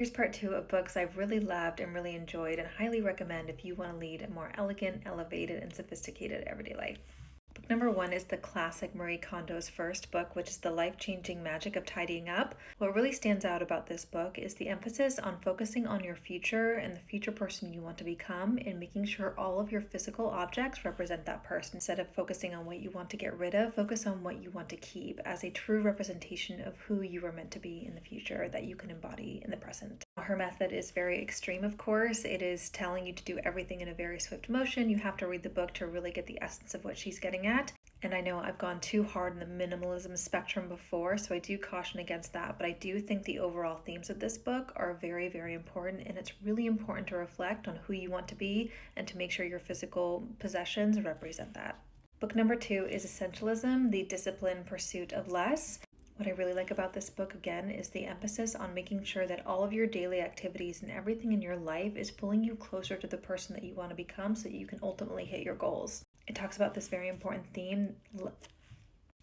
Here's part two of books I've really loved and really enjoyed and highly recommend if you want to lead a more elegant, elevated, and sophisticated everyday life. Book number one is the classic Marie Kondo's first book, which is The Life-Changing Magic of Tidying Up. What really stands out about this book is the emphasis on focusing on your future and the future person you want to become and making sure all of your physical objects represent that person. Instead of focusing on what you want to get rid of, focus on what you want to keep as a true representation of who you are meant to be in the future that you can embody in the present. Her method is very extreme, of course. It is telling you to do everything in a very swift motion. You have to read the book to really get the essence of what she's getting at. And I know I've gone too hard in the minimalism spectrum before, so I do caution against that. But I do think the overall themes of this book are very, very important. And it's really important to reflect on who you want to be and to make sure your physical possessions represent that. Book number two is Essentialism, the Disciplined Pursuit of Less. What I really like about this book, again, is the emphasis on making sure that all of your daily activities and everything in your life is pulling you closer to the person that you want to become so that you can ultimately hit your goals. It talks about this very important theme.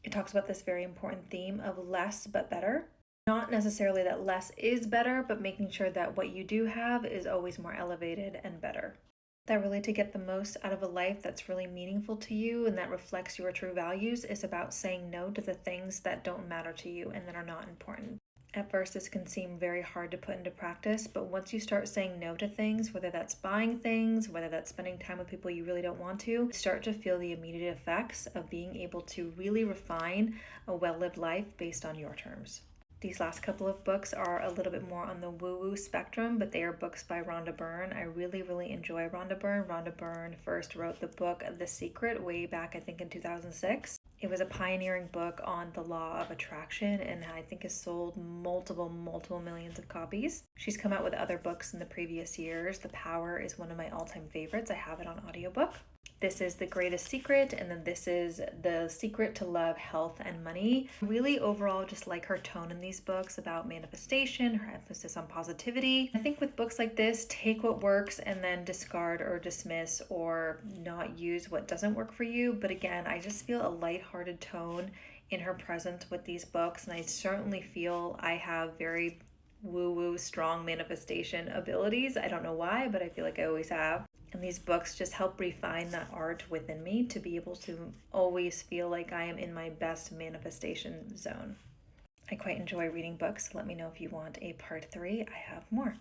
It talks about this very important theme of less but better. Not necessarily that less is better, but making sure that what you do have is always more elevated and better. That really to get the most out of a life that's really meaningful to you and that reflects your true values is about saying no to the things that don't matter to you and that are not important. At first, this can seem very hard to put into practice, but once you start saying no to things, whether that's buying things, whether that's spending time with people you really don't want to, start to feel the immediate effects of being able to really refine a well-lived life based on your terms. These last couple of books are a little bit more on the woo-woo spectrum, but they are books by Rhonda Byrne. I really, really enjoy Rhonda Byrne. Rhonda Byrne first wrote the book The Secret way back, I think, in 2006. It was a pioneering book on the law of attraction and I think has sold multiple millions of copies. She's come out with other books in the previous years. The Power is one of my all-time favorites. I have it on audiobook. This is The Greatest Secret, and then this is The Secret to Love, Health, and Money. Really overall just like her tone in these books about manifestation, her emphasis on positivity. I think with books like this, take what works and then discard or dismiss or not use what doesn't work for you. But again, I just feel a lighthearted tone in her presence with these books, and I certainly feel I have very woo-woo strong manifestation abilities. I don't know why, but I feel like I always have. And these books just help refine that art within me to be able to always feel like I am in my best manifestation zone. I quite enjoy reading books. Let me know if you want a part three. I have more.